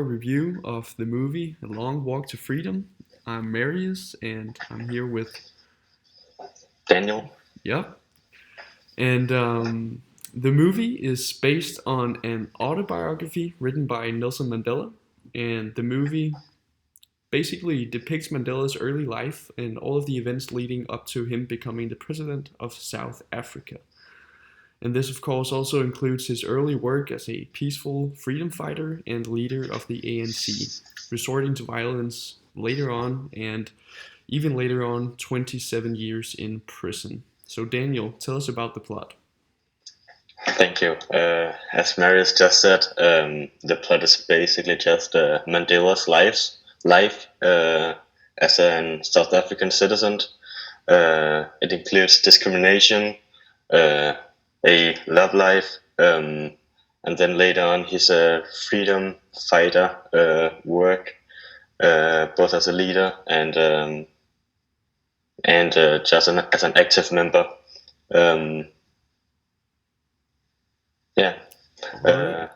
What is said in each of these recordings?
review of the movie A Long Walk to Freedom. I'm Marius and I'm here with, Daniel. yep. And the movie is based on an autobiography written by Nelson Mandela. And the movie basically depicts Mandela's early life and all of the events leading up to him becoming the president of South Africa. And this, of course, also includes his early work as a peaceful freedom fighter and leader of the ANC, resorting to violence later on and even later on, 27 years in prison. So, Daniel, tell us about the plot. Thank you. As Marius just said, the plot is basically just Mandela's life as a South African citizen. It includes discrimination, a love life, and then later on his freedom fighter work, both as a leader and just as an active member. Um, yeah. Right.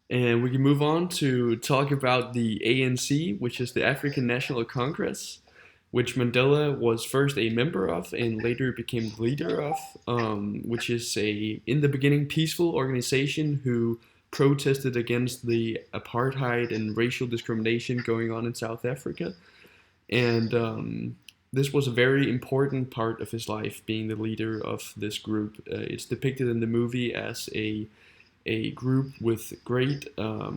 And we can move on to talk about the ANC, which is the African National Congress, which Mandela was first a member of and later became the leader of, which is in the beginning, peaceful organization who protested against the apartheid and racial discrimination going on in South Africa. And this was a very important part of his life, being the leader of this group. It's depicted in the movie as a group with great, how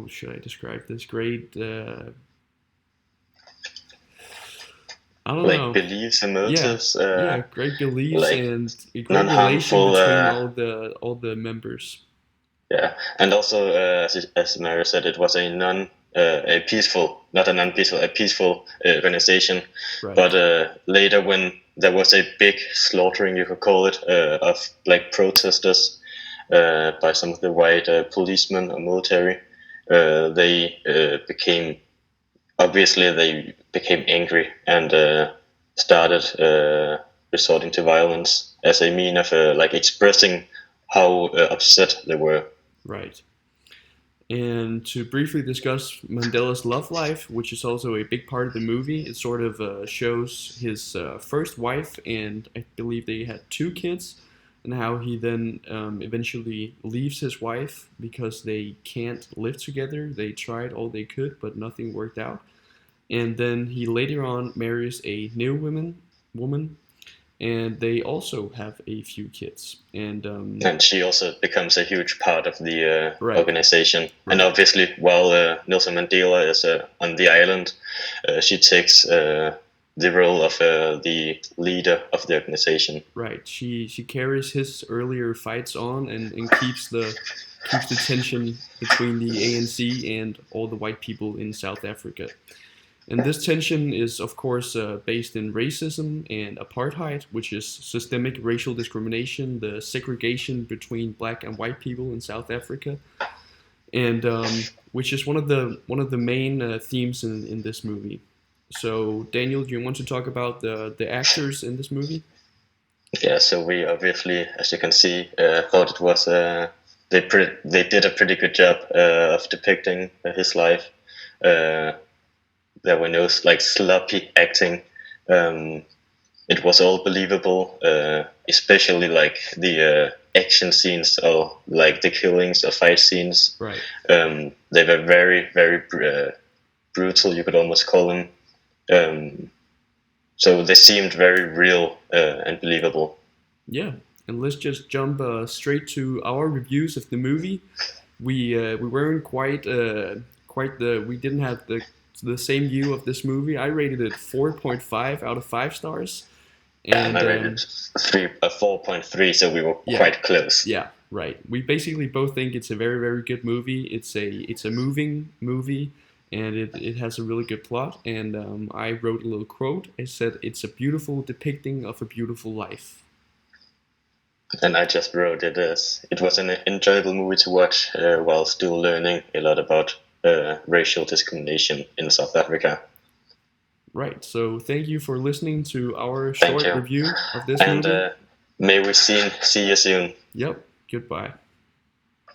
should I describe this? Great, I don't Like know. beliefs and Yeah, motives, yeah, great beliefs like and a great relation non-harmful. between all the members. Yeah, and also as Mario said, it was a peaceful, not a non-peaceful, a peaceful organization. Right. But later, when there was a big slaughtering, you could call it, of black protesters by some of the white policemen or military, they became angry and started resorting to violence as a mean of like expressing how upset they were. Right. And to briefly discuss Mandela's love life, which is also a big part of the movie, it sort of shows his first wife, and I believe they had two kids, and how he then eventually leaves his wife because they can't live together. They tried all they could, but nothing worked out. And then he later on marries a new woman, and they also have a few kids. And And she also becomes a huge part of the right, organization. And right. obviously, while Nelson Mandela is on the island, she takes the role of the leader of the organization. Right. She carries his earlier fights on and keeps the tension between the ANC and all the white people in South Africa. And this tension is, of course, based in racism and apartheid, which is systemic racial discrimination, the segregation between black and white people in South Africa, and which is one of the main themes in this movie. So, Daniel, do you want to talk about the actors in this movie? Yeah, so we obviously, as you can see, thought it was they did a pretty good job of depicting his life. Uh, there were no like sloppy acting. Um, it was all believable, especially like the action scenes or like the killings or fight scenes. Right. They were very brutal. You could almost call them. Um, so they seemed very real and believable. Yeah, and let's just jump straight to our reviews of the movie. We weren't quite the we didn't have the same view of this movie. I rated it 4.5 out of 5 stars, And and I rated 4.3, so we were yeah, quite close. yeah, right. We basically both think it's a very good movie. It's a moving movie, and it has a really good plot. And I wrote a little quote. I said it's a beautiful depicting of a beautiful life. And I just wrote it as it was an enjoyable movie to watch while still learning a lot about racial discrimination in South Africa. Right. So thank you for listening to our Thank short you. review of this And movie. may we see you soon. Yep. Goodbye.